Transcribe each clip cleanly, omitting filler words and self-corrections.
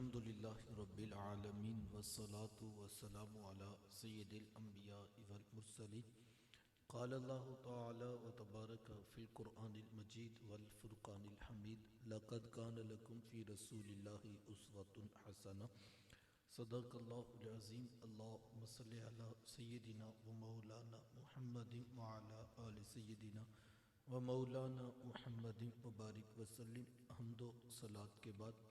الحمد لله رب العالمين والصلاة والسلام على سيد الأنبياء والمرسلين. قال الله تعالى وتبارك في القرآن المجيد والفرقان الحميد: لقد كان لكم في رسول الله أسوة حسنة. صدق الله العظيم. اللهم صل على سيدنا ومولانا محمد وعلى آل سيدنا ومولانا محمد مبارک وسلم. حمد و صلات کے بعد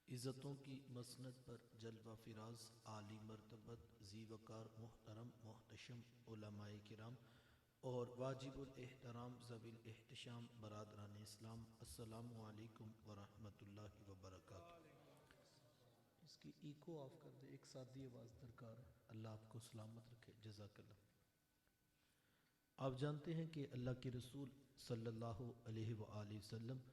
عزتوں کی مسند پر جلوہ فراز عالی مرتبت ذی وقار محترم محتشم علماء کرام اور واجب الاحترام ذوی الاحتشام برادران اسلام، السلام علیکم ورحمۃ اللہ وبرکاتہ. اس کی ایکو آف کر دے، ایک سادی آواز درکار ہے. اللہ آپ کو سلامت رکھے. جزاک اللہ. آپ جانتے ہیں کہ اللہ کے رسول صلی اللہ علیہ وآلہ وسلم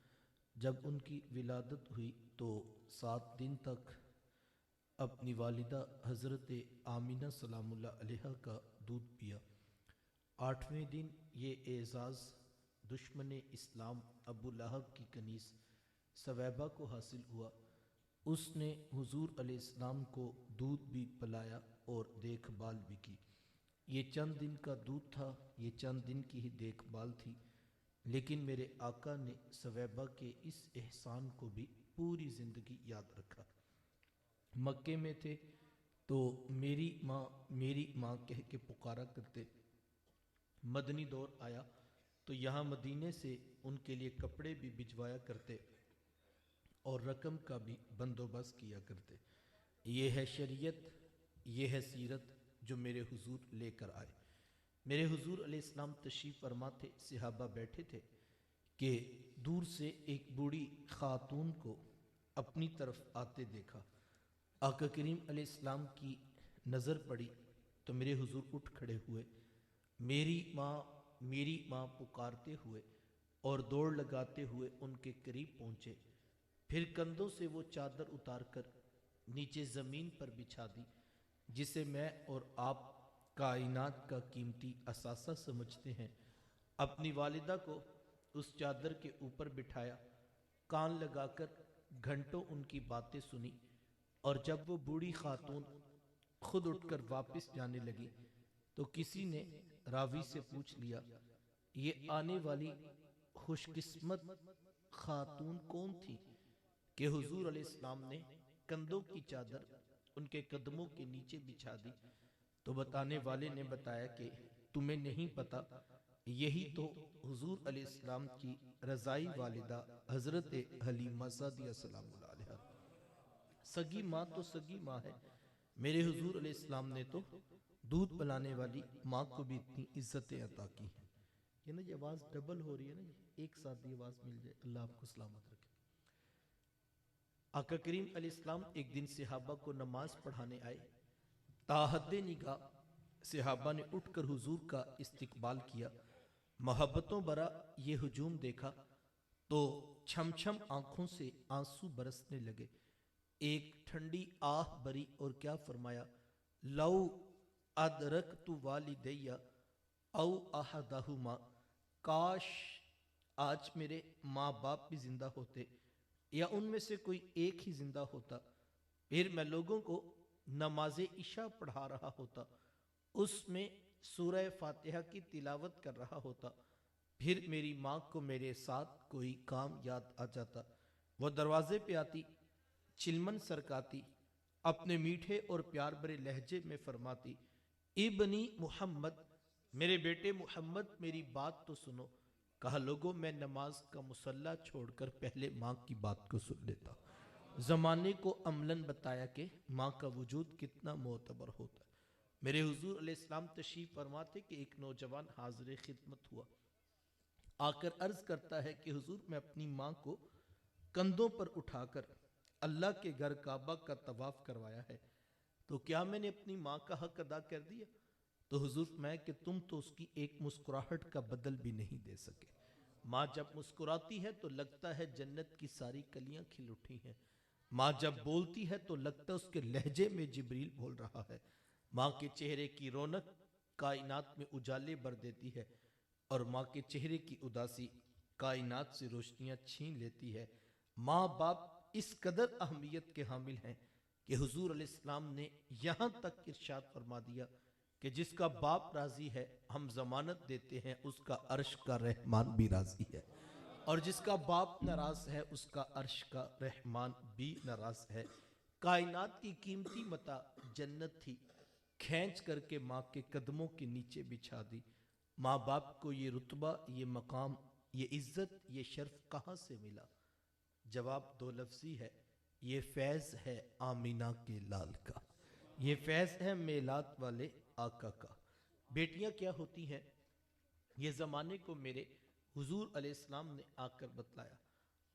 جب ان کی ولادت ہوئی تو 7 دن تک اپنی والدہ حضرت آمینہ سلام اللہ علیہ کا دودھ پیا. 8ویں دن یہ اعزاز دشمن اسلام ابو لہب کی کنیز ثویبہ کو حاصل ہوا. اس نے حضور علیہ السلام کو دودھ بھی پلایا اور دیکھ بھال بھی کی. یہ چند دن کا دودھ تھا، یہ چند دن کی ہی دیکھ بھال تھی، لیکن میرے آقا نے ثویبہ کے اس احسان کو بھی پوری زندگی یاد رکھا. مکے میں تھے تو میری ماں کہہ کے پکارا کرتے. مدنی دور آیا تو یہاں مدینے سے ان کے لیے کپڑے بھی بھجوایا کرتے اور رقم کا بھی بندوبست کیا کرتے. یہ ہے شریعت، یہ ہے سیرت جو میرے حضور لے کر آئے. میرے حضور علیہ السلام تشریف فرما تھے، صحابہ بیٹھے تھے کہ دور سے ایک بوڑھی خاتون کو اپنی طرف آتے دیکھا. آقا کریم علیہ السلام کی نظر پڑی تو میرے حضور اٹھ کھڑے ہوئے، میری ماں پکارتے ہوئے اور دوڑ لگاتے ہوئے ان کے قریب پہنچے. پھر کندھوں سے وہ چادر اتار کر نیچے زمین پر بچھا دی جسے میں اور آپ کائنات کا قیمتی اثاثہ سمجھتے ہیں. اپنی والدہ کو اس چادر کے اوپر بٹھایا، کان لگا کر گھنٹوں ان کی باتیں سنی، اور جب وہ بوڑھی خاتون خود اٹھ کر واپس جانے لگی تو کسی نے راوی سے پوچھ لیا، یہ آنے والی خوش قسمت خاتون کون تھی؟ کہ حضور علیہ السلام نے کندھوں کی چادر ان کے قدموں کے نیچے بچھا دی. تو بتانے والے نے بتایا کہ تمہیں نہیں پتا، یہی تو حضور علیہ السلام کی رضائی والدہ حضرت حلیمہ سعدیہ سلام اللہ علیہ. سگی ماں تو سگی ماں ہے. میرے حضور علیہ السلام نے تو دودھ پلانے والی ماں کو بھی اتنی عزتیں عطا کی ہیں. یہ نا یہ آواز ڈبل ہو رہی ہے نا، ایک ساتھ آواز مل جائے. اللہ آپ کو سلامت رکھے. آقا کریم علیہ السلام ایک دن صحابہ کو نماز پڑھانے آئے. تاحد نگاہ صحابہ نے اٹھ کر حضور کا استقبال کیا. محبتوں برا یہ ہجوم دیکھا تو چھم چھم آنکھوں سے آنسو برسنے لگے. ایک ٹھنڈی آہ بری اور کیا فرمایا، لو ادرکت والدیہ او احدہما، کاش آج میرے ماں باپ بھی زندہ ہوتے یا ان میں سے کوئی ایک ہی زندہ ہوتا، پھر میں لوگوں کو نماز عشاء پڑھا رہا ہوتا، اس میں سورہ فاتحہ کی تلاوت کر رہا ہوتا، پھر میری ماں کو میرے ساتھ کوئی کام یاد آ جاتا. وہ دروازے پہ آتی، چلمن سرکاتی، اپنے میٹھے اور پیار بھرے لہجے میں فرماتی، ابنی محمد، میرے بیٹے محمد میری بات تو سنو. کہا لوگوں میں نماز کا مصلی چھوڑ کر پہلے ماں کی بات کو سن لیتا. زمانے کو عملاً بتایا کہ ماں کا وجود کتنا معتبر ہوتا ہے. میرے حضور علیہ السلام تشریف فرماتے کہ ایک نوجوان حاضر خدمت ہوا، آ کر عرض کرتا ہے کہ حضور میں اپنی ماں کو کندھوں پر اٹھا کر اللہ کے گھر کعبہ کا طواف کروایا ہے، تو کیا میں نے اپنی ماں کا حق ادا کر دیا؟ تو حضور فرمایا کہ تم تو اس کی ایک مسکراہٹ کا بدل بھی نہیں دے سکے. ماں جب مسکراتی ہے تو لگتا ہے جنت کی ساری کلیاں کھل اٹھی ہیں. ماں جب بولتی ہے تو لگتا ہے اس کے لہجے میں جبریل بول رہا ہے. ماں کے چہرے کی رونق کائنات میں اجالے بھر دیتی ہے، اور ماں کے چہرے کی اداسی کائنات سے روشنیاں چھین لیتی ہے. ماں باپ اس قدر اہمیت کے حامل ہیں کہ حضور علیہ السلام نے یہاں تک ارشاد فرما دیا کہ جس کا باپ راضی ہے ہم ضمانت دیتے ہیں اس کا عرش کا رحمان بھی راضی ہے، اور جس کا باپ ناراض ہے اس کا عرش کا رحمان بھی ناراض ہے۔ کائنات کی قیمتی متاع جنت تھی، کھینچ کر کے ماں کے قدموں کے نیچے بچھا دی۔ ماں باپ کو یہ رتبہ، یہ مقام، یہ عزت، یہ شرف کہاں سے ملا؟ جواب دو لفظی ہے، یہ فیض ہے آمینہ کے لال کا، یہ فیض ہے میلاد والے آقا کا۔ بیٹیاں کیا ہوتی ہیں یہ زمانے کو میرے حضور علیہ السلام نے آ کر بتلایا۔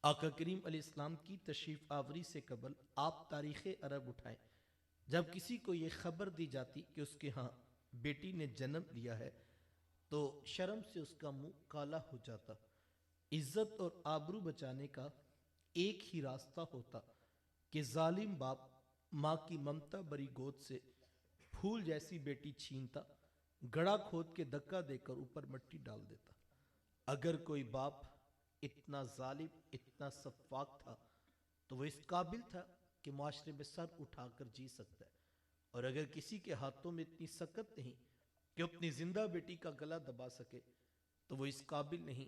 آقا کریم علیہ السلام کی تشریف آوری سے قبل آپ تاریخ عرب اٹھائیں، جب کسی کو یہ خبر دی جاتی کہ اس کے ہاں بیٹی نے جنم لیا ہے تو شرم سے اس کا منہ کالا ہو جاتا۔ عزت اور آبرو بچانے کا ایک ہی راستہ ہوتا کہ ظالم باپ ماں کی ممتا بری گود سے پھول جیسی بیٹی چھینتا، گڑا کھود کے دھکا دے کر اوپر مٹی ڈال دیتا۔ اگر کوئی باپ اتنا ظالم، اتنا سفاک تھا تو وہ اس قابل تھا کہ معاشرے میں سر اٹھا کر جی سکتا ہے، اور اگر کسی کے ہاتھوں میں اتنی سکت نہیں کہ اپنی زندہ بیٹی کا گلا دبا سکے تو وہ اس قابل نہیں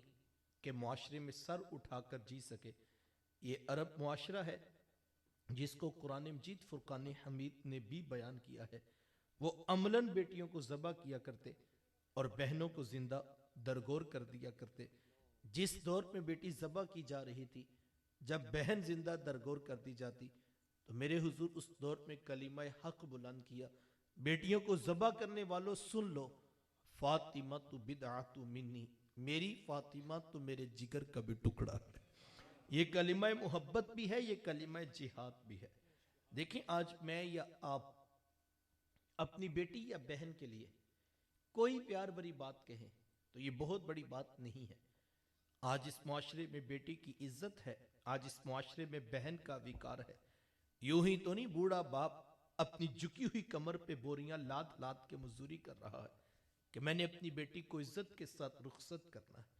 کہ معاشرے میں سر اٹھا کر جی سکے۔ یہ عرب معاشرہ ہے جس کو قرآن مجید فرقان حمید نے بھی بیان کیا ہے۔ وہ عملاً بیٹیوں کو ذبح کیا کرتے اور بہنوں کو زندہ درگور کر دیا کرتے۔ جس دور میں بیٹی ذبح کی جا رہی تھی، جب بہن زندہ درگور کر دی جاتی تو میرے حضور اس دور میں کلمہ حق بلند کیا، بیٹیوں کو ذبح کرنے والوں سن لو، فاطمہ تو بدعت منی، میری فاطمہ تو میرے جگر کا بھی ٹکڑا ہے۔ یہ کلمہ محبت بھی ہے، یہ کلمہ جہاد بھی ہے۔ دیکھیں آج میں یا آپ اپنی بیٹی یا بہن کے لیے کوئی پیار بری بات کہیں تو یہ بہت بڑی بات نہیں ہے۔ آج اس معاشرے میں بیٹی کی عزت ہے، آج اس معاشرے میں بہن کا وقار ہے۔ یوں ہی تو نہیں بوڑھا باپ اپنی جھکی ہوئی کمر پہ بوریاں لاد لاد کے مزدوری کر رہا ہے کہ میں نے اپنی بیٹی کو عزت کے ساتھ رخصت کرنا ہے۔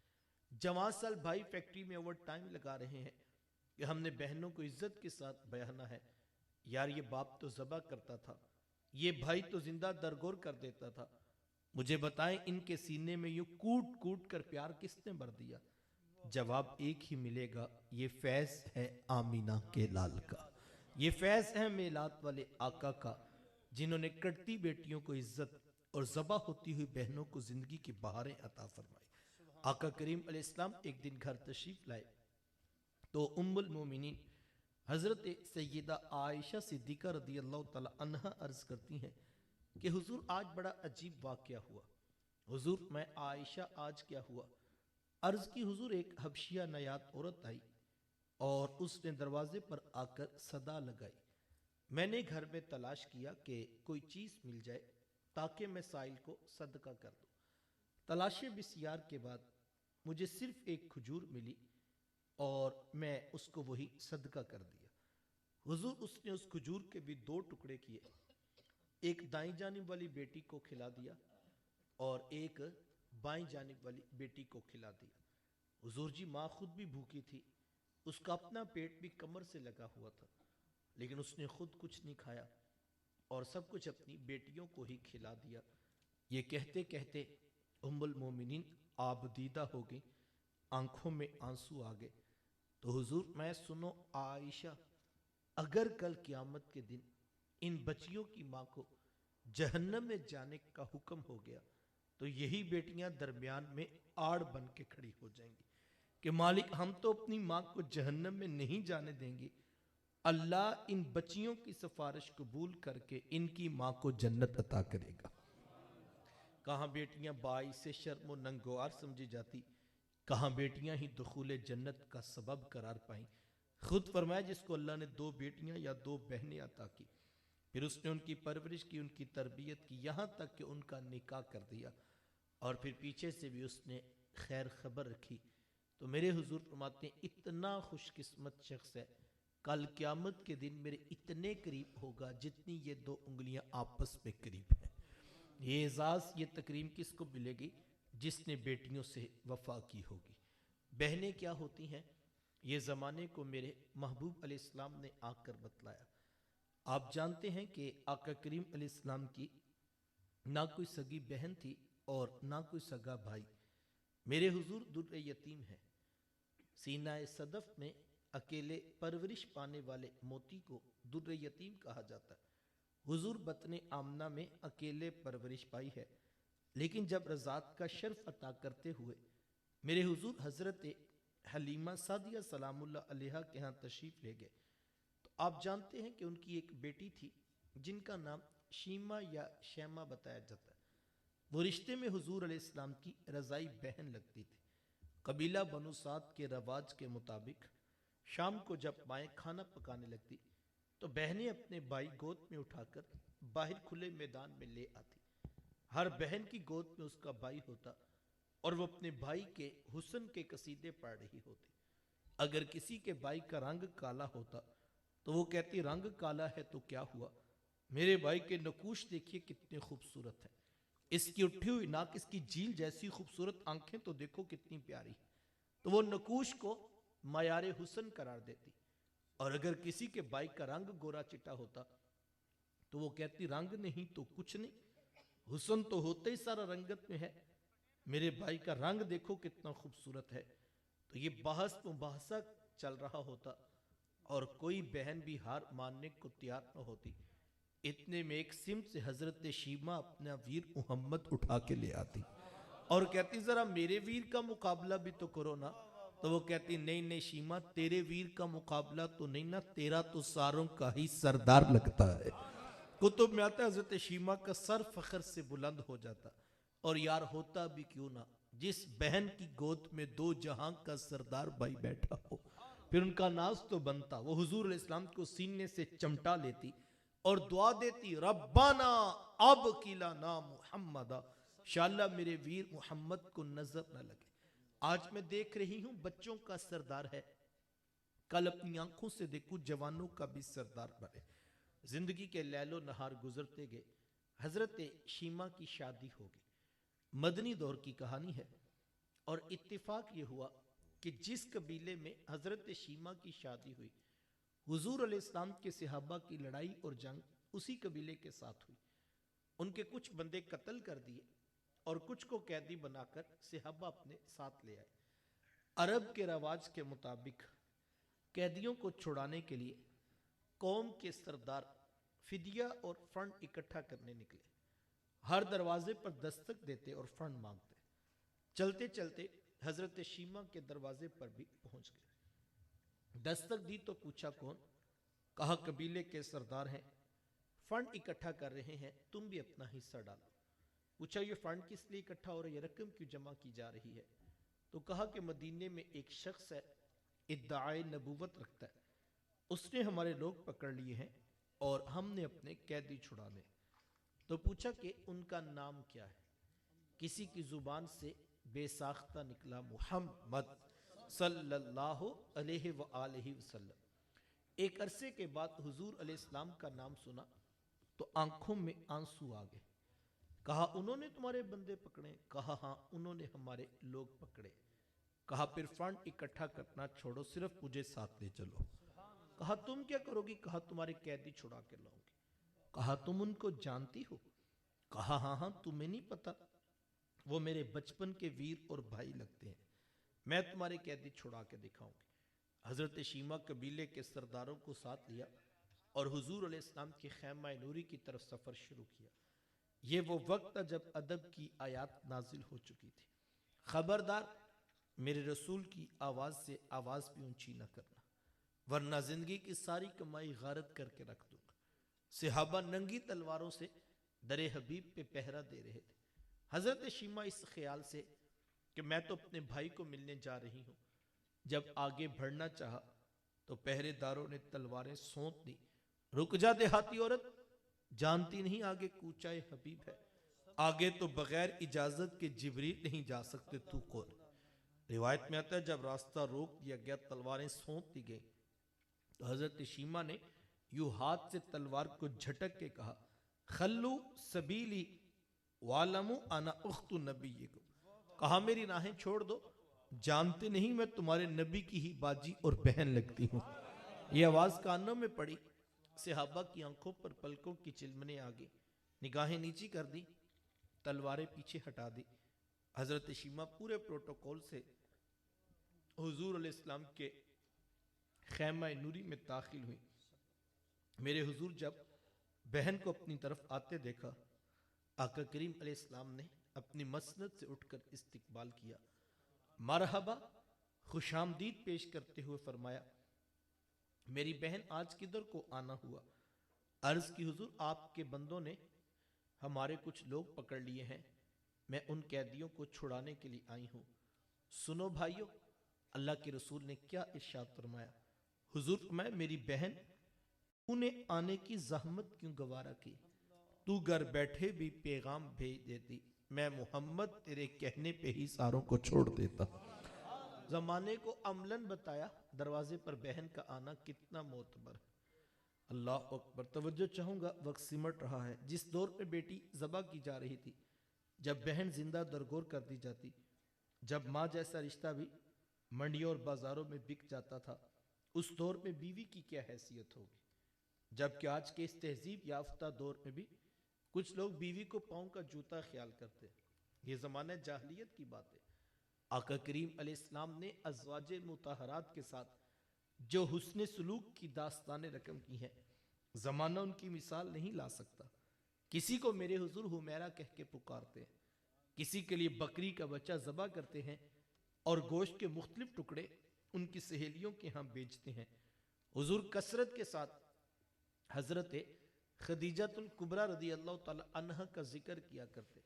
جوان سال بھائی فیکٹری میں اوور ٹائم لگا رہے ہیں کہ ہم نے بہنوں کو عزت کے ساتھ بیانا ہے۔ یار یہ باپ تو ذبح کرتا تھا، یہ بھائی تو زندہ درگور کر دیتا تھا، مجھے بتائیں ان کے سینے میں یوں کوٹ کوٹ کر پیار کس نے بھر دیا؟ جواب ایک ہی ملے گا، یہ فیض ہے آمینہ کے لال کا، یہ فیض ہے میلاد والے آقا کا، جنہوں نے کٹتی بیٹیوں کو عزت اور ذبح ہوتی ہوئی بہنوں کو زندگی کی بہاریں عطا فرمائی۔ آقا کریم علیہ السلام ایک دن گھر تشریف لائے تو ام المومنین حضرت سیدہ عائشہ صدیقہ رضی اللہ تعالی عنہا عرض کرتی ہیں کہ حضور آج بڑا عجیب واقعہ ہوا۔ حضور میں عائشہ آج کیا ہوا؟ عرض کی حضور ایک حبشیہ نیات عورت آئی اور اس نے دروازے پر آ کر صدا لگائی۔ میں نے گھر میں تلاش کیا کہ کوئی چیز مل جائے تاکہ میں سائل کو صدقہ کر دوں۔ تلاشیں بسیار کے بعد مجھے صرف ایک کھجور ملی اور میں اس کو وہی صدقہ کر دیا۔ حضور اس نے اس کھجور کے بھی دو ٹکڑے کیے، ایک دائیں جانب والی بیٹی کو کھلا دیا اور ایک بائیں جانب والی بیٹی کو کھلا دیا۔ حضور جی ماں خود بھی بھوکی تھی، اس کا اپنا پیٹ بھی کمر سے لگا ہوا تھا، لیکن اس نے خود کچھ نہیں کھایا اور سب کچھ اپنی بیٹیوں کو ہی کھلا دیا۔ یہ کہتے کہتے ام المومنین آبدیدہ ہو گئی، آنکھوں میں آنسو آ گئے۔ تو حضور میں سنو عائشہ، اگر کل قیامت کے دن ان بچیوں کی ماں کو جہنم میں جانے کا حکم ہو گیا تو یہی بیٹیاں درمیان میں آڑ بن کے کھڑی ہو جائیں گی کہ مالک ہم تو اپنی ماں کو جہنم میں نہیں جانے دیں گے، اللہ ان بچیوں کی سفارش قبول کر کے ان کی ماں کو جنت عطا کرے گا۔ کہاں بیٹیاں باعث شرم و ننگوار سمجھی جاتی، کہاں بیٹیاں ہی دخول جنت کا سبب قرار پائیں۔ خود فرمایا جس کو اللہ نے دو بیٹیاں یا دو بہنیں عطا کی، پھر اس نے ان کی پرورش کی، ان کی تربیت کی، یہاں تک کہ ان کا نکاح کر دیا، اور پھر پیچھے سے بھی اس نے خیر خبر رکھی، تو میرے حضور فرماتے ہیں اتنا خوش قسمت شخص ہے کل قیامت کے دن میرے اتنے قریب ہوگا جتنی یہ دو انگلیاں آپس میں قریب ہیں۔ یہ اعزاز، یہ تکریم کس کو ملے گی؟ جس نے بیٹیوں سے وفا کی ہوگی۔ بہنیں کیا ہوتی ہیں؟ یہ زمانے کو میرے محبوب علیہ السلام نے آ کر بتلایا۔ آپ جانتے ہیں کہ آقا کریم علیہ السلام کی نہ کوئی سگی بہن تھی اور نہ کوئی سگا بھائی۔ میرے حضور در یتیم ہیں۔ سینہ صدف میں اکیلے پرورش پانے والے موتی کو در یتیم کہا جاتا ہے۔ حضور بطن آمنہ میں اکیلے پرورش پائی ہے، لیکن جب رضاعت کا شرف عطا کرتے ہوئے میرے حضور حضرت حلیمہ سعدیہ سلام اللہ علیہا کے ہاں تشریف لے گئے تو آپ جانتے ہیں کہ ان کی ایک بیٹی تھی جن کا نام شیمہ یا شیمہ بتایا جاتا ہے۔ وہ رشتے میں حضور علیہ السلام کی رضائی بہن لگتی تھی۔ قبیلہ بنو سعد کے رواج کے مطابق شام کو جب مائیں کھانا پکانے لگتی تو بہنیں اپنے بھائی گود میں اٹھا کر باہر کھلے میدان میں لے آتی۔ ہر بہن کی گود میں اس کا بھائی ہوتا اور وہ اپنے بھائی کے حسن کے قصیدے پڑھ رہی ہوتی۔ اگر کسی کے بھائی کا رنگ کالا ہوتا تو وہ کہتی رنگ کالا ہے تو کیا ہوا، میرے بھائی کے نقوش دیکھیے کتنے خوبصورت ہیں، اس کی اٹھی ہوئی ناک، اس کی جھیل جیسی خوبصورت آنکھیں تو دیکھو کتنی پیاری۔ تو وہ نقوش کو معیار حسن قرار دیتی۔ اور اگر کسی کے بھائی کا رنگ گورا چٹا ہوتا تو وہ کہتی رنگ نہیں تو کچھ نہیں، حسن تو ہوتے ہی سارا رنگت میں ہے، میرے بھائی کا رنگ دیکھو کتنا خوبصورت ہے۔ تو یہ بحث مباحثہ چل رہا ہوتا اور کوئی بہن بھی ہار ماننے کو تیار نہ ہوتی۔ اتنے میں ایک سمت سے حضرت شیمہ اپنا ویر محمد اٹھا کے لے آتی اور کہتی ذرا میرے ویر کا مقابلہ بھی تو کرو نا۔ تو وہ کہتی نہیں نہیں شیمہ، تیرے ویر کا مقابلہ تو نہیں نا، تیرا تو ساروں کا ہی سردار لگتا ہے۔ کتب میں آتا ہے حضرت شیمہ کا سر فخر سے بلند ہو جاتا، اور یار ہوتا بھی کیوں نہ جس بہن کی گود میں دو جہاں کا سردار بھائی بیٹھا ہو، پھر ان کا ناز تو بنتا۔ وہ حضور علیہ السلام کو سینے سے چمٹا لیتی اور دعا دیتی ربنا اب کلنا محمدا، انشاءاللہ میرے ویر محمد کو نظر نہ لگے۔ آج میں دیکھ رہی ہوں بچوں کا سردار ہے، کل اپنی آنکھوں سے دیکھوں جوانوں کا بھی سردار بنے۔ زندگی کے لیل و نہار گزرتے گئے، حضرت شیمہ کی شادی ہو گئی۔ مدنی دور کی کہانی ہے، اور اتفاق یہ ہوا کہ جس قبیلے میں حضرت شیمہ کی شادی ہوئی، حضور علیہ السلام کے صحابہ کی لڑائی اور جنگ اسی قبیلے کے ساتھ ہوئی۔ ان کے کچھ بندے قتل کر دیے اور کچھ کو قیدی بنا کر صحابہ اپنے ساتھ لے آئے۔ عرب کے رواج کے مطابق قیدیوں کو چھڑانے کے لیے قوم کے سردار فدیہ اور فنڈ اکٹھا کرنے نکلے۔ ہر دروازے پر دستک دیتے اور فنڈ مانگتے۔ چلتے چلتے حضرت شیمہ کے دروازے پر بھی پہنچ گئے۔ دستک دی تو پوچھا کون؟ کہا قبیلے کے سردار ہیں، فنڈ اکٹھا کر رہے ہیں، تم بھی اپنا حصہ ڈالو۔ پوچھا یہ فنڈ کس لیے اکٹھا ہو رہا ہے، یہ رقم کیوں جمع کی جا رہی ہے؟ تو کہا کہ مدینے میں ایک شخص ہے، ادعائے نبوت رکھتا ہے، اس نے ہمارے لوگ پکڑ لیے ہیں اور ہم نے اپنے قیدی چھڑانے۔ تو پوچھا کہ ان کا نام کیا ہے؟ کسی کی زبان سے بے ساختہ نکلا محمد صلی اللہ علیہ وآلہ وسلم۔ ایک عرصے کے بعد حضور علیہ السلام کا نام سنا تو آنکھوں میں آنسو آ گئے۔ کہا انہوں نے تمہارے بندے پکڑے؟ کہا ہاں انہوں نے ہمارے لوگ پکڑے۔ کہا پھر فنڈ اکٹھا کرنا چھوڑو، صرف مجھے ساتھ لے چلو۔ کہا تم کیا کرو گی؟ کہا تمہارے قیدی چھڑا کے لاؤں گی۔ کہا تم ان کو جانتی ہو؟ کہا ہاں ہاں، تمہیں نہیں پتا، وہ میرے بچپن کے ویر اور بھائی لگتے ہیں، میں تمہارے قیدی چھڑا کے دکھاؤں گی۔ حضرت شیمہ قبیلے کے سرداروں کو ساتھ لیا اور حضور علیہ السلام کے خیمہ نوری کی طرف سفر شروع کیا۔ یہ وہ وقت تھا جب ادب کی آیات نازل ہو چکی تھی۔ خبردار میرے رسول کی آواز سے آواز بھی اونچی نہ کرنا، ورنہ زندگی کی ساری کمائی غارت کر کے رکھ دوں گا۔ صحابہ ننگی تلواروں سے در حبیب پہ پہرا دے رہے تھے۔ حضرت شیمہ اس خیال سے کہ میں تو اپنے بھائی کو ملنے جا رہی ہوں، جب آگے بڑھنا چاہا تو پہرے داروں نے تلواریں سونت دی۔ رک جا دیہاتی عورت، جانتی نہیں آگے کوچہ حبیب ہے، آگے تو بغیر اجازت کے جبریل نہیں جا سکتے، تو کون؟ روایت میں آتا ہے جب راستہ روک دیا گیا، تلواریں سونت دی گئی، تو حضرت شیمہ نے یوں ہاتھ سے تلوار کو جھٹک کے کہا خلو سبیلی وعلموا انا اخت نبیکم، کہا میری راہیں چھوڑ دو، جانتے نہیں میں تمہارے نبی کی ہی باجی اور بہن لگتی ہوں۔ یہ آواز کانوں میں پڑی، صحابہ کی آنکھوں پر پلکوں کی چلمنے آگے، نگاہیں نیچی کر دی، تلواریں پیچھے ہٹا دی۔ حضرت شیمہ پورے پروٹوکول سے حضور علیہ السلام کے خیمہ نوری میں داخل ہوئی۔ میرے حضور جب بہن کو اپنی طرف آتے دیکھا، آقا کریم علیہ السلام نے اپنی مسند سے اٹھ کر استقبال کیا، مرحبا خوش آمدید پیش کرتے ہوئے فرمایا، میری بہن آج کدھر کو آنا ہوا؟ عرض کی حضور آپ کے بندوں نے ہمارے کچھ لوگ پکڑ لیے ہیں، میں ان قیدیوں کو چھڑانے کے لیے آئی ہوں۔ سنو بھائیو، اللہ کے رسول نے کیا ارشاد فرمایا؟ حضور فرمایا، میری بہن انہیں آنے کی زحمت کیوں گوارا کی؟ تو گھر بیٹھے بھی پیغام بھیج دیتی، میں محمد تیرے کہنے پہ ہی ساروں کو چھوڑ دیتا۔ زمانے کو عملاً بتایا دروازے پر بہن کا آنا کتنا معتبر ہے۔ اللہ اکبر، توجہ چاہوں گا، وقت سمٹ رہا ہے۔ جس دور پہ بیٹی ذبح کی جا رہی تھی، جب بہن زندہ درگور کر دی جاتی، جب ماں جیسا رشتہ بھی منڈیوں اور بازاروں میں بک جاتا تھا، اس دور میں بیوی کی کیا حیثیت ہوگی؟ جبکہ آج کے اس تہذیب یافتہ دور میں بھی کچھ لوگ بیوی کو پاؤں کا جوتا خیال کرتے ہیں۔ یہ زمانہ جاہلیت کی بات ہے۔ آقا کریم علیہ السلام نے ازواج مطہرات کے ساتھ جو حسن سلوک کی داستانیں رقم کی ہیں، زمانہ ان کی مثال نہیں لا سکتا۔ کسی کو میرے حضور حمیرہ کہہ کے پکارتے ہیں، کسی کے لیے بکری کا بچہ ذبح کرتے ہیں اور گوشت کے مختلف ٹکڑے ان کی سہیلیوں کے ہاں بیچتے ہیں۔ حضور کثرت کے ساتھ حضرت خدیجۃ الکبریٰ رضی اللہ تعالی عنہ کا ذکر کیا کرتے۔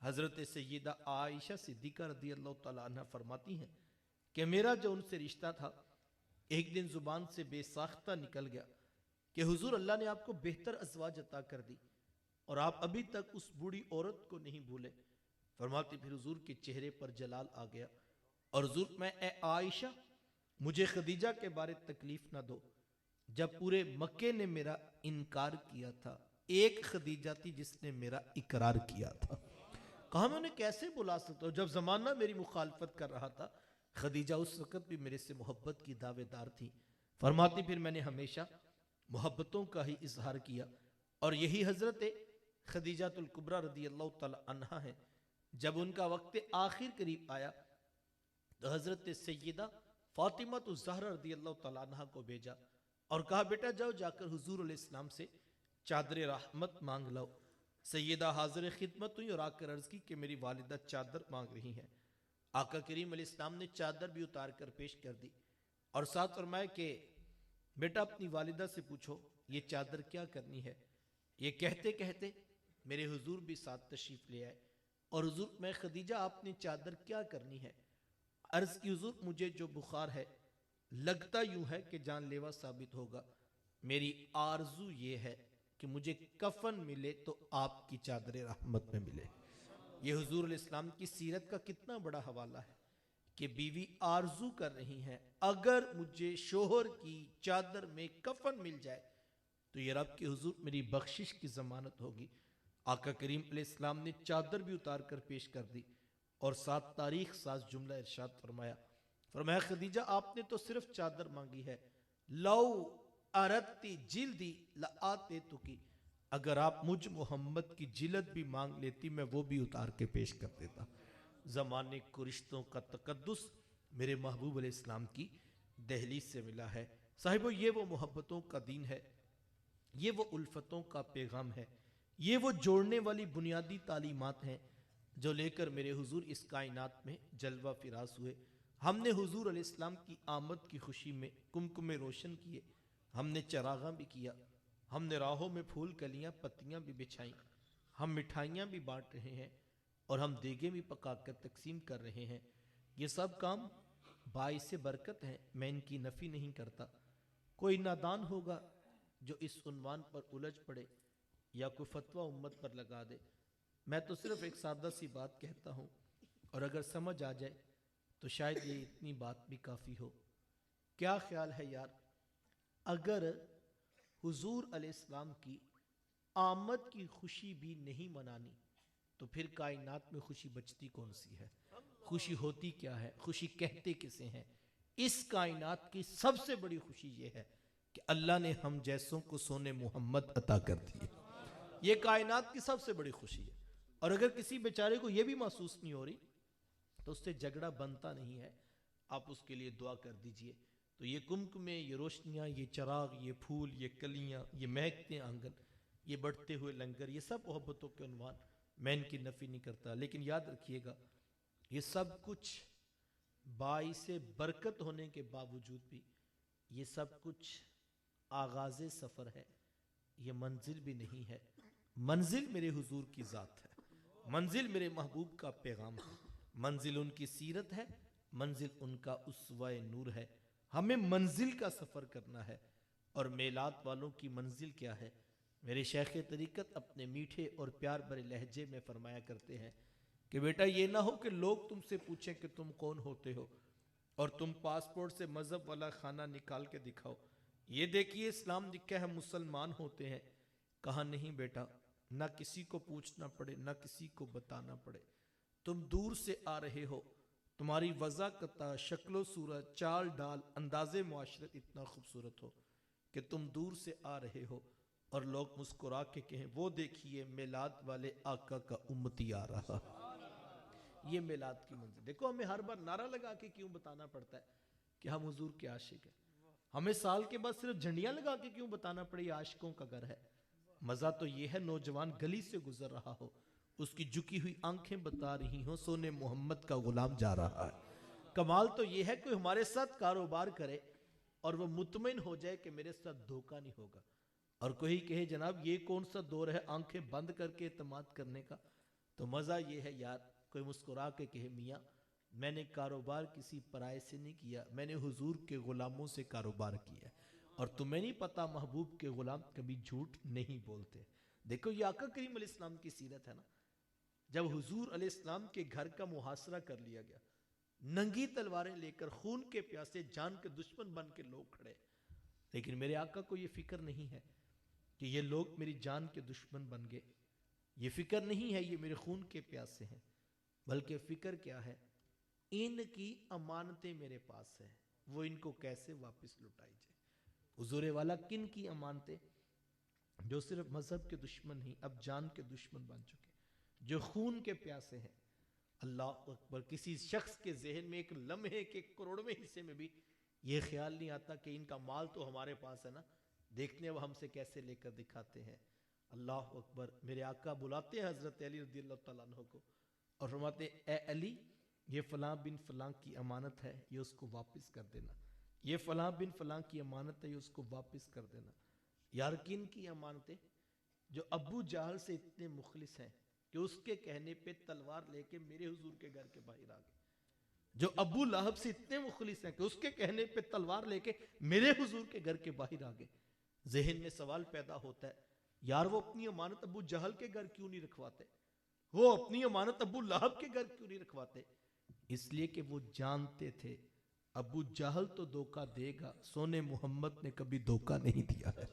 حضرت سیدہ عائشہ صدیقہ رضی اللہ تعالی عنہ فرماتی ہیں کہ میرا جو ان سے رشتہ تھا ایک دن زبان سے بے ساختہ نکل گیا کہ حضور اللہ نے آپ کو بہتر ازواج عطا کر دی اور آپ ابھی تک اس بوڑھی عورت کو نہیں بھولے۔ فرماتی پھر حضور کے چہرے پر جلال آ گیا اور حضور میں، اے عائشہ مجھے خدیجہ کے بارے تکلیف نہ دو، جب پورے مکے نے میرا انکار کیا تھا ایک خدیجہ تھی جس نے میرا اقرار کیا تھا۔ کہا میں انہیں کیسے بلا سکتا ہوں؟ جب زمانہ میری مخالفت کر رہا تھا خدیجہ اس وقت بھی میرے سے محبت کی دعوے دار تھی۔ فرماتی پھر میں نے ہمیشہ محبتوں کا ہی اظہار کیا اور یہی حضرت خدیجۃ الکبریٰ رضی اللہ تعالی عنہا ہے۔ جب ان کا وقت آخر قریب آیا تو حضرت سیدہ فاطمہ الزہرا رضی اللہ تعالی عنہا کو بھیجا اور کہا بیٹا جاؤ جا کر حضور علیہ السلام سے چادر رحمت مانگ لاؤ۔ سیدہ حاضر خدمت ہوئی اور آ کر عرض کی کہ میری والدہ چادر مانگ رہی ہیں۔ آقا کریم علیہ السلام نے چادر بھی اتار کر پیش کر دی اور ساتھ فرمایا کہ بیٹا اپنی والدہ سے پوچھو یہ چادر کیا کرنی ہے۔ یہ کہتے کہتے میرے حضور بھی ساتھ تشریف لے آئے اور حضور میں خدیجہ آپ نے چادر کیا کرنی ہے؟ عرض کی حضور مجھے جو بخار ہے لگتا یوں ہے کہ جان لیوا ثابت ہوگا، میری آرزو یہ ہے کہ مجھے کفن ملے تو آپ کی چادر رحمت میں ملے۔ یہ حضور علیہ السلام کی سیرت کا کتنا بڑا حوالہ ہے کہ بیوی آرزو کر رہی ہیں اگر مجھے شوہر کی چادر میں کفن مل جائے تو یہ رب کے حضور میری بخشش کی ضمانت ہوگی۔ آقا کریم علیہ السلام نے چادر بھی اتار کر پیش کر دی اور ساتھ تاریخ ساز جملہ ارشاد فرمایا، فرمایا خدیجہ آپ نے تو صرف چادر مانگی ہے، لو اردتی جلدی لآتے تکی، اگر آپ مجھ محمد کی جلد بھی مانگ لیتی میں وہ بھی اتار کے پیش کر دیتا۔ زمانے کو رشتوں کا تقدس میرے محبوب علیہ السلام کی دہلیز سے ملا ہے۔ صاحبو یہ وہ محبتوں کا دین ہے، یہ وہ الفتوں کا پیغام ہے، یہ وہ جوڑنے والی بنیادی تعلیمات ہیں جو لے کر میرے حضور اس کائنات میں جلوہ فراز ہوئے۔ ہم نے حضور علیہ السلام کی آمد کی خوشی میں کمکمے روشن کیے، ہم نے چراغاں بھی کیا، ہم نے راہوں میں پھول کلیاں پتیاں بھی بچھائیں، ہم مٹھائیاں بھی بانٹ رہے ہیں اور ہم دیگیں بھی پکا کر تقسیم کر رہے ہیں۔ یہ سب کام باعث برکت ہیں، میں ان کی نفی نہیں کرتا۔ کوئی نادان ہوگا جو اس عنوان پر الجھ پڑے یا کوئی فتویٰ امت پر لگا دے، میں تو صرف ایک سادہ سی بات کہتا ہوں اور اگر سمجھ آ جائے تو شاید یہ اتنی بات بھی کافی ہو۔ کیا خیال ہے یار، اگر حضور علیہ السلام کی آمد کی خوشی بھی نہیں منانی تو پھر کائنات میں خوشی بچتی کون سی ہے؟ خوشی ہوتی کیا ہے, خوشی کہتے کسے ہیں. اس کائنات کی سب سے بڑی خوشی یہ ہے کہ اللہ نے ہم جیسوں کو سونے محمد عطا کر دیے. یہ کائنات کی سب سے بڑی خوشی ہے. اور اگر کسی بیچارے کو یہ بھی محسوس نہیں ہو رہی تو اس سے جھگڑا بنتا نہیں ہے, آپ اس کے لیے دعا کر دیجئے. تو یہ کمکمے, یہ روشنیاں, یہ چراغ, یہ پھول, یہ کلیاں, یہ مہکتے آنگن, یہ بڑھتے ہوئے لنگر, یہ سب محبتوں کے عنوان. میں ان کی نفی نہیں کرتا, لیکن یاد رکھیے گا یہ سب کچھ باعث برکت ہونے کے باوجود بھی یہ سب کچھ آغاز سفر ہے, یہ منزل بھی نہیں ہے. منزل میرے حضور کی ذات ہے, منزل میرے محبوب کا پیغام ہے, منزل ان کی سیرت ہے, منزل ان کا اسوہ نور ہے. ہمیں منزل کا سفر کرنا ہے. اور میلات والوں کی منزل کیا ہے؟ میرے شیخ طریقت اپنے میٹھے اور پیار بھرے لہجے میں فرمایا کرتے ہیں کہ بیٹا یہ نہ ہو کہ لوگ تم سے پوچھیں کہ تم کون ہوتے ہو اور تم پاسپورٹ سے مذہب والا خانہ نکال کے دکھاؤ, یہ دیکھیے اسلام لکھا ہے مسلمان ہوتے ہیں. کہا نہیں بیٹا, نہ کسی کو پوچھنا پڑے, نہ کسی کو بتانا پڑے. تم دور سے آ رہے ہو, تمہاری وضاحت, شکل و صورت, چال ڈال, انداز معاشرت اتنا خوبصورت ہو کہ تم دور سے آ رہے ہو اور لوگ مسکرا کے کہیں وہ دیکھیے میلاد والے آقا کا امتی آ رہا. یہ میلاد کی منزل. دیکھو ہمیں ہر بار نعرہ لگا کے کیوں بتانا پڑتا ہے کہ ہم حضور کے عاشق ہیں؟ ہمیں سال کے بعد صرف جھنڈیاں لگا کے کیوں بتانا پڑے یہ عاشقوں کا گھر ہے؟ مزہ تو یہ ہے نوجوان گلی سے گزر رہا ہو, اس کی جھکی ہوئی آنکھیں بتا رہی ہوں سونے محمد کا غلام جا رہا ہے. کمال تو یہ ہے کوئی ہمارے ساتھ کاروبار کرے اور وہ مطمئن ہو جائے کہ میرے ساتھ دھوکہ نہیں ہوگا, اور کوئی کہے جناب یہ کون سا دور ہے آنکھیں بند کر کے اعتماد کرنے کا. تو مزہ یہ ہے یار کوئی مسکرا کے کہے میاں میں نے کاروبار کسی پرائے سے نہیں کیا, میں نے حضور کے غلاموں سے کاروبار کیا. اور تمہیں نہیں پتا محبوب کے غلام کبھی جھوٹ نہیں بولتے. دیکھو یہ آقا کریم علیہ السلام کی سیرت ہے نا. جب حضور علیہ السلام کے گھر کا محاصرہ کر لیا گیا, ننگی تلواریں لے کر خون کے پیاسے جان کے دشمن بن کے لوگ کھڑے, لیکن میرے آقا کو یہ فکر نہیں ہے کہ یہ لوگ میری جان کے دشمن بن گئے, یہ فکر نہیں ہے یہ میرے خون کے پیاسے ہیں, بلکہ فکر کیا ہے ان کی امانتیں میرے پاس ہیں, وہ ان کو کیسے واپس لوٹائی جائے. حضور والا کن کی امانتیں؟ جو صرف مذہب کے دشمن نہیں اب جان کے دشمن بن چکے, جو خون کے پیاسے ہیں. اللہ اکبر. کسی شخص کے ذہن میں ایک لمحے کے کروڑویں حصے میں بھی یہ خیال نہیں آتا کہ ان کا مال تو ہمارے پاس ہے نا, دیکھنے وہ ہم سے کیسے لے کر دکھاتے ہیں. اللہ اکبر. میرے آقا بلاتے ہیں حضرت علی رضی اللہ تعالیٰ عنہ کو اور فرماتے ہیں اے علی یہ فلاں بن فلاں کی امانت ہے, یہ اس کو واپس کر دینا. یہ فلاں بن فلاں کی امانت ہے, یہ اس کو واپس کر دینا. یار کن کی امانتیں؟ جو ابو جہل سے اتنے مخلص ہیں کہ اس کے کہنے پہ تلوار لے کے میرے حضور کے گھر کے باہر آ گئے. جو ابو لہب سے اتنے مخلص ہیں کہ اس کے کہنے پہ تلوار لے کے میرے حضور کے گھر کے باہر آ گئے. ذہن میں سوال پیدا ہوتا ہے یار وہ اپنی امانت ابو جہل کے گھر کیوں نہیں رکھواتے, وہ اپنی امانت ابو لہب کے گھر کیوں نہیں رکھواتے؟ اس لیے کہ وہ جانتے تھے ابو جہل تو دھوکہ دے گا, سونے محمد نے کبھی دھوکہ نہیں دیا ہے.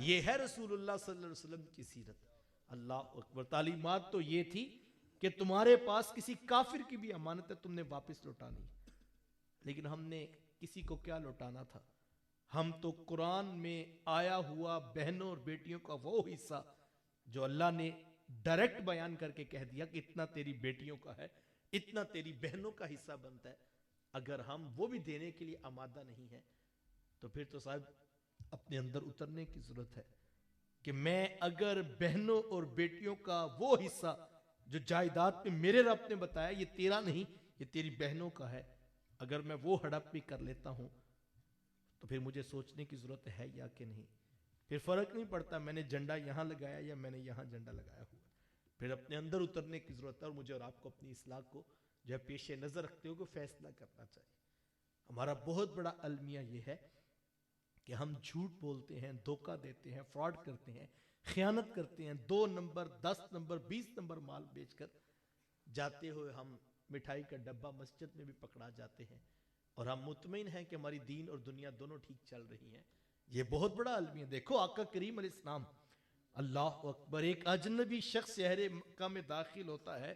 یہ ہے رسول اللہ صلی اللہ علیہ وسلم کی سیرت. اللہ اکبر. تعلیمات تو یہ تھی کہ تمہارے پاس کسی کافر کی بھی امانت ہے تم نے واپس لوٹانی, لیکن ہم نے کسی کو کیا لوٹانا تھا؟ ہم تو قرآن میں آیا ہوا بہنوں اور بیٹیوں کا وہ حصہ جو اللہ نے ڈائریکٹ بیان کر کے کہہ دیا کہ اتنا تیری بیٹیوں کا ہے, اتنا تیری بہنوں کا حصہ بنتا ہے, اگر ہم وہ بھی دینے کے لیے آمادہ نہیں ہیں تو پھر تو صاحب اپنے اندر اترنے کی ضرورت ہے کہ میں اگر بہنوں اور بیٹیوں کا وہ حصہ جو جائیداد پہ میرے رب نے بتایا یہ تیرا نہیں یہ تیری بہنوں کا ہے, اگر میں وہ ہڑپ بھی کر لیتا ہوں تو پھر مجھے سوچنے کی ضرورت ہے یا کہ نہیں. پھر فرق نہیں پڑتا میں نے جھنڈا یہاں لگایا یا میں نے یہاں جھنڈا لگایا ہوا, پھر اپنے اندر اترنے کی ضرورت ہے. اور مجھے اور آپ کو اپنی اصلاح کو جو ہے پیش نظر رکھتے ہوئے فیصلہ کرنا چاہیے. ہمارا بہت بڑا المیہ یہ ہے کہ ہم جھوٹ بولتے ہیں, دھوکہ دیتے ہیں, فراڈ کرتے ہیں, خیانت کرتے ہیں, 2 نمبر 10 نمبر 20 نمبر مال بیچ کر جاتے ہوئے ہم مٹھائی کا ڈبہ مسجد میں بھی پکڑا جاتے ہیں اور ہم مطمئن ہیں کہ ہماری دین اور دنیا دونوں ٹھیک چل رہی ہیں. یہ بہت بڑا المیہ. دیکھو آقا کریم علیہ السلام اللہ اکبر ایک اجنبی شخص شہر مکہ میں داخل ہوتا ہے,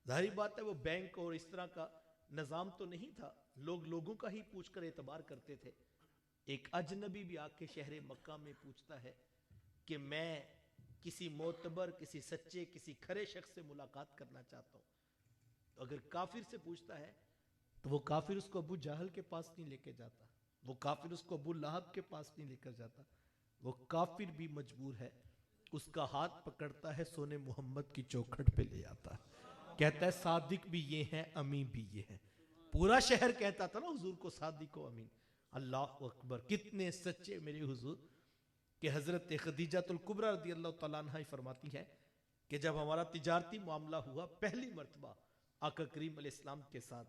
ظاہری بات ہے وہ بینک اور اس طرح کا نظام تو نہیں تھا، لوگ لوگوں کا ہی پوچھ کر اعتبار کرتے تھے۔ ایک اجنبی بھی آ کے شہر مکہ میں پوچھتا ہے کہ میں کسی معتبر، کسی سچے، کسی کھرے شخص سے ملاقات کرنا چاہتا ہوں، تو اگر کافر سے پوچھتا ہے تو وہ کافر اس کو ابو جہل کے پاس نہیں لے کے جاتا، وہ کافر اس کو ابو لہب کے پاس نہیں لے کر جاتا، وہ کافر بھی مجبور ہے، اس کا ہاتھ پکڑتا ہے، سونے محمد کی چوکھٹ پہ لے آتا ہے، کہتا ہے صادق بھی یہ ہیں، امین بھی یہ ہیں۔ پورا شہر کہتا تھا نا حضور کو صادق و امین۔ اللہ اکبر، کتنے سچے میرے حضور کہ حضرت خدیجہ الکبریٰ رضی اللہ تعالیٰ عنہ فرماتی ہے کہ جب ہمارا تجارتی معاملہ ہوا پہلی مرتبہ آقا کریم علیہ السلام کے ساتھ،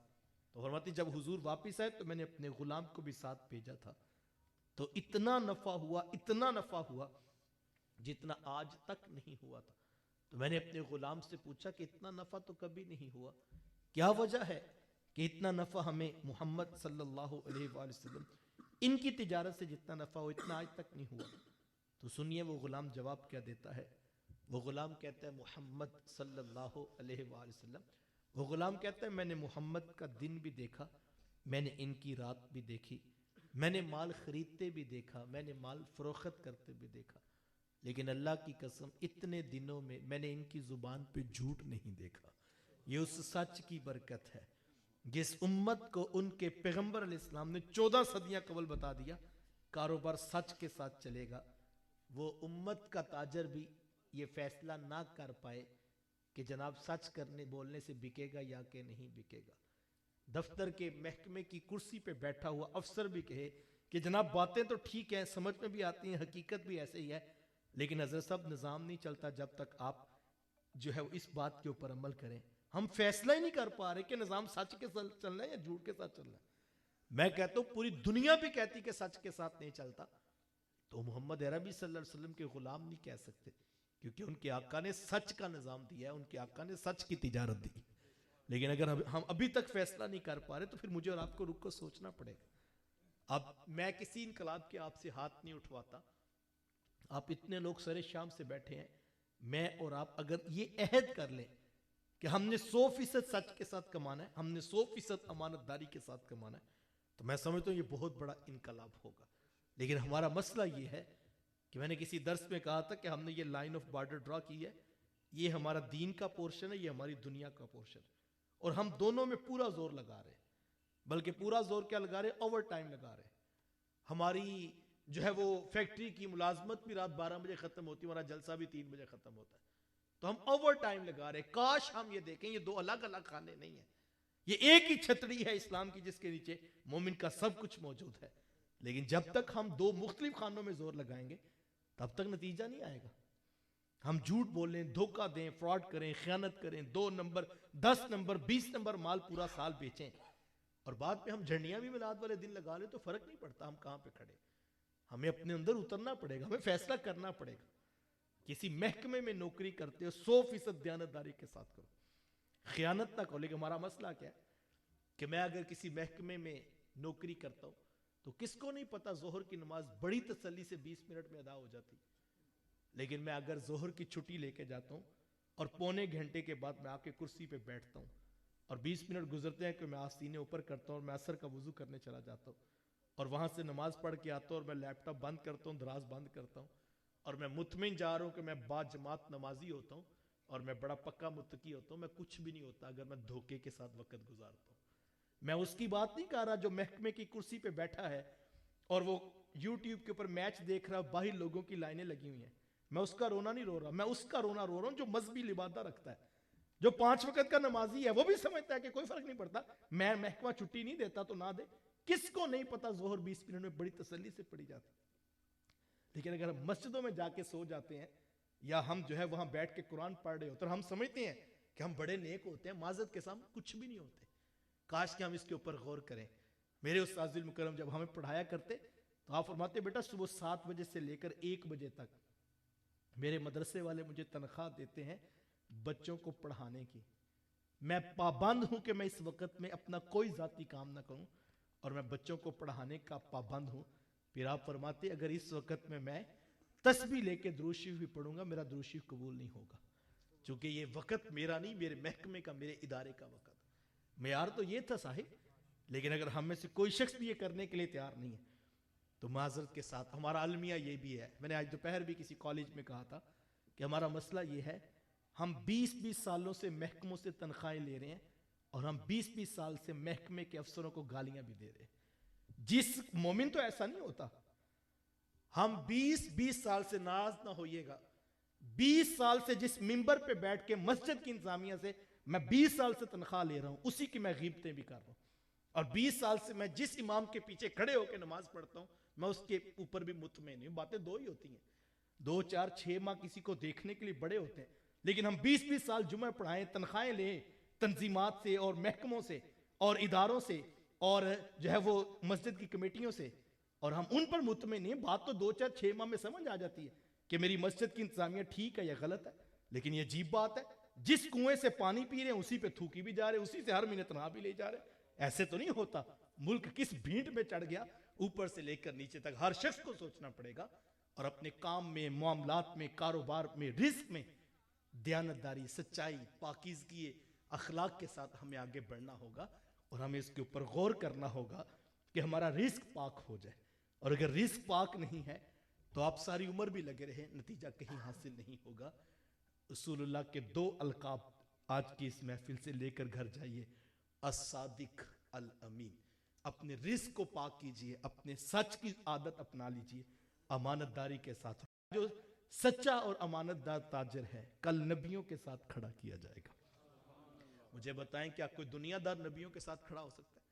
تو فرماتی جب حضور واپس آئے تو میں نے اپنے غلام کو بھی ساتھ بھیجا تھا، تو اتنا نفع ہوا جتنا آج تک نہیں ہوا تھا۔ تو میں نے اپنے غلام سے پوچھا کہ اتنا نفع تو کبھی نہیں ہوا، کیا وجہ ہے کہ اتنا نفع ہمیں محمد صلی اللہ علیہ وآلہ وسلم ان کی تجارت سے جتنا نفع ہو اتنا آج تک نہیں ہوا؟ تو سنیے وہ غلام جواب کیا دیتا ہے۔ وہ غلام کہتا ہے محمد صلی اللہ علیہ وآلہ وسلم، وہ غلام کہتا ہے میں نے محمد کا دن بھی دیکھا، میں نے ان کی رات بھی دیکھی، میں نے مال خریدتے بھی دیکھا، میں نے مال فروخت کرتے بھی دیکھا، لیکن اللہ کی قسم اتنے دنوں میں میں نے ان کی زبان پہ جھوٹ نہیں دیکھا۔ یہ اس سچ کی برکت ہے جس امت کو ان کے پیغمبر علیہ السلام نے 14 صدیاں قبل بتا دیا کاروبار سچ کے ساتھ چلے گا۔ وہ امت کا تاجر بھی یہ فیصلہ نہ کر پائے کہ جناب سچ کرنے بولنے سے بکے گا یا کہ نہیں بکے گا۔ دفتر کے محکمے کی کرسی پہ بیٹھا ہوا افسر بھی کہے کہ جناب باتیں تو ٹھیک ہیں، سمجھ میں بھی آتی ہیں، حقیقت بھی ایسے ہی ہے، لیکن حضرت صاحب نظام نہیں چلتا جب تک آپ جو ہے اس بات کے اوپر عمل کریں۔ ہم فیصلہ ہی نہیں کر پا رہے کہ نظام سچ کے ساتھ چلنا ہے یا جھوٹ کے ساتھ چلنا ہے۔ میں کہتا ہوں پوری دنیا بھی کہتی کہ سچ کے ساتھ نہیں چلتا، تو محمد عربی صلی اللہ علیہ وسلم کے غلام نہیں کہہ سکتے، کیونکہ ان کے آقا نے سچ کا نظام دیا ہے، ان کے آقا نے سچ کی تجارت دی۔ لیکن اگر ہم ابھی تک فیصلہ نہیں کر پا رہے تو پھر مجھے اور آپ کو رک کو سوچنا پڑے گا۔ اب میں کسی انقلاب کے آپ سے ہاتھ نہیں اٹھواتا، آپ اتنے لوگ سر شام سے بیٹھے ہیں، میں اور آپ اگر یہ عہد کر لیں کہ ہم نے 100% سچ کے ساتھ کمانا ہے، ہم نے 100% امانت داری کے ساتھ کمانا ہے، تو میں سمجھتا ہوں یہ بہت بڑا انقلاب ہوگا۔ لیکن ہمارا مسئلہ یہ ہے کہ میں نے کسی درس میں کہا تھا کہ ہم نے یہ لائن آف بارڈر ڈرا کی ہے، یہ ہمارا دین کا پورشن ہے، یہ ہماری دنیا کا پورشن ہے، اور ہم دونوں میں پورا زور لگا رہے ہیں، بلکہ پورا زور کیا لگا رہے ہیں، اوور ٹائم لگا رہے ہیں۔ ہماری جو ہے وہ فیکٹری کی ملازمت بھی رات 12 بجے ختم ہوتی ہے، ہمارا جلسہ بھی 3 بجے ختم ہوتا ہے، تو ہم اوور ٹائم لگا رہے ہیں۔ کاش ہم یہ دیکھیں یہ دو الگ الگ خانے نہیں ہیں، یہ ایک ہی چھتری ہے اسلام کی جس کے نیچے مومن کا سب کچھ موجود ہے، لیکن جب تک ہم دو مختلف خانوں میں زور لگائیں گے تب تک نتیجہ نہیں آئے گا۔ ہم جھوٹ بولیں، دھوکہ دیں، فراڈ کریں، خیانت کریں، 2 نمبر 10 نمبر 20 نمبر مال پورا سال بیچیں، اور بعد میں ہم جھنڈیاں بھی میلاد والے دن لگا لیں تو فرق نہیں پڑتا ہم کہاں پہ کھڑے۔ ہمیں اپنے اندر اترنا پڑے گا، ہمیں فیصلہ کرنا پڑے گا۔ کسی محکمے میں نوکری کرتے ہو 100% دیانتداری کے ساتھ کرو، خیانت نہ کرو۔ لیکن ہمارا مسئلہ کیا ہے کہ میں اگر کسی محکمے میں نوکری کرتا ہوں تو کس کو نہیں پتا ظہر کی نماز بڑی تسلی سے 20 منٹ میں ادا ہو جاتی، لیکن میں اگر ظہر کی چھٹی لے کے جاتا ہوں اور پونے گھنٹے کے بعد میں آ کے کرسی پہ بیٹھتا ہوں اور 20 منٹ گزرتے ہیں کہ میں آستینے اوپر کرتا ہوں اور میں عصر کا وضو کرنے چلا جاتا ہوں اور وہاں سے نماز پڑھ کے آتا ہوں اور میں لیپ ٹاپ بند کرتا ہوں، دراز بند کرتا ہوں اور میں مطمئن جا رہا ہوں کہ میں با جماعت نمازی ہوتا ہوں اور میں بڑا پکا متقی ہوتا ہوں، میں کچھ بھی نہیں ہوتا اگر میں دھوکے کے ساتھ وقت گزارتا ہوں۔ میں اس کی بات نہیں کر رہا جو محکمے کی کرسی پہ بیٹھا ہے اور وہ یوٹیوب کے اوپر میچ دیکھ رہا، باہر لوگوں کی لائنیں لگی ہوئی ہیں، میں اس کا رونا نہیں رو رہا، میں اس کا رونا رو رہا ہوں جو مذہبی لبادہ رکھتا ہے، جو 5 وقت کا نمازی ہے، وہ بھی سمجھتا ہے کہ کوئی فرق نہیں پڑتا، میں محکمہ چھٹی نہیں دیتا تو نہ دے، کس کو نہیں پتا ظہر 20 منٹ میں بڑی تسلی سے پڑھی جاتی۔ لیکن اگر ہم مسجدوں میں جا کے سو جاتے ہیں یا ہم جو ہے وہاں بیٹھ کے قرآن پڑھ رہے ہوتے ہیں اور ہم سمجھتے ہیں کہ ہم بڑے نیک ہوتے ہیں، معذرت کے سامنے کچھ بھی نہیں ہوتے۔ کاش کہ ہم اس کے اوپر غور کریں۔ میرے استاذ المکرم جب ہمیں پڑھایا کرتے تو آپ فرماتے بیٹا صبح 7 بجے سے لے کر 1 بجے تک میرے مدرسے والے مجھے تنخواہ دیتے ہیں بچوں کو پڑھانے کی، میں پابند ہوں کہ میں اس وقت میں اپنا کوئی ذاتی کام نہ کروں اور میں بچوں کو پڑھانے کا پابند ہوں۔ پھر آپ فرماتے اگر اس وقت میں تسبیح لے کے درود شریف بھی پڑھوں گا میرا درود شریف قبول نہیں ہوگا۔ چونکہ یہ وقت میرا نہیں، میرے محکمے کا، میرے ادارے کا وقت. معیار تو یہ تھا صاحب، لیکن اگر ہم میں سے کوئی شخص بھی یہ کرنے کے لیے تیار نہیں ہے تو معذرت کے ساتھ ہمارا المیہ یہ بھی ہے. میں نے آج دوپہر بھی کسی کالج میں کہا تھا کہ ہمارا مسئلہ یہ ہے، ہم 20 سالوں سے محکموں سے تنخواہیں لے رہے ہیں اور ہم 20 سال سے محکمے کے افسروں کو گالیاں بھی دے رہے ہیں. جس مومن تو ایسا نہیں ہوتا. ہم 20 سال سے، ناز نہ ہوئیے گا، 20 سال سے جس ممبر پہ بیٹھ کے مسجد کی انتظامیہ سے میں 20 سال سے تنخواہ لے رہا ہوں، اسی کی میں غیبتیں بھی کر رہا ہوں. اور 20 سال سے میں جس امام کے پیچھے کھڑے ہو کے نماز پڑھتا ہوں، میں اس کے اوپر بھی مطمئن نہیں ہوں. باتیں دو ہی ہوتی ہیں. 2 4 6 ماہ کسی کو دیکھنے کے لیے بڑے ہوتے ہیں، لیکن ہم 20 سال جمعہ پڑھائیں، تنخواہیں لیں تنظیمات سے اور محکموں سے اور اداروں سے اور جو ہے وہ مسجد کی کمیٹیوں سے، اور ہم ان پر مطمئن نہیں ہیں. بات تو 2 4 6 ماہ میں سمجھ آ جاتی ہے کہ میری مسجد کی انتظامیہ ٹھیک ہے یا غلط ہے. لیکن یہ عجیب بات ہے، جس کنویں سے پانی پی رہے ہیں اسی پہ تھوکی بھی جا رہے ہیں، اسی سے ہر مہینے تنخواہ بھی لے جا رہے ہیں. ایسے تو نہیں ہوتا. ملک کس بھینٹ میں چڑھ گیا، اوپر سے لے کر نیچے تک ہر شخص کو سوچنا پڑے گا، اور اپنے کام میں، معاملات میں، کاروبار میں، رزق میں دیانتداری، سچائی، پاکیزگی، اخلاق کے ساتھ ہمیں آگے بڑھنا ہوگا. اور ہمیں اس کے اوپر غور کرنا ہوگا کہ ہمارا رزق پاک ہو جائے. اور اگر رزق پاک نہیں ہے تو آپ ساری عمر بھی لگے رہے، نتیجہ کہیں حاصل نہیں ہوگا. رسول اللہ کے 2 القاب آج کی اس محفل سے لے کر گھر جائیے. الصادق الامین. اپنے رزق کو پاک کیجئے، اپنے سچ کی عادت اپنا لیجئے، امانت داری کے ساتھ. جو سچا اور امانت دار تاجر ہے کل نبیوں کے ساتھ کھڑا کیا جائے گا. مجھے بتائیں کیا کوئی دنیا دار نبیوں کے ساتھ کھڑا ہو سکتا ہے؟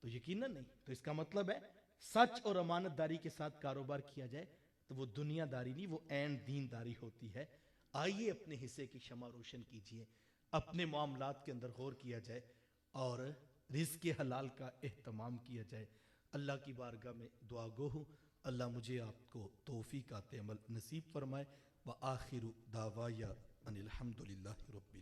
تو یقیناً نہیں. تو اس کا مطلب ہے سچ اور امانت داری کے ساتھ کاروبار کیا جائے تو وہ دنیا داری نہیں، وہ عین دین داری ہوتی ہے. آئیے اپنے حصے کی شمع روشن کیجئے، اپنے معاملات کے اندر غور کیا جائے اور رزق حلال کا اہتمام کیا جائے. اللہ کی بارگاہ میں دعا گو ہوں، اللہ مجھے آپ کو توفیقات عمل نصیب فرمائے. وآخر دعوایا ان الحمدللہ رب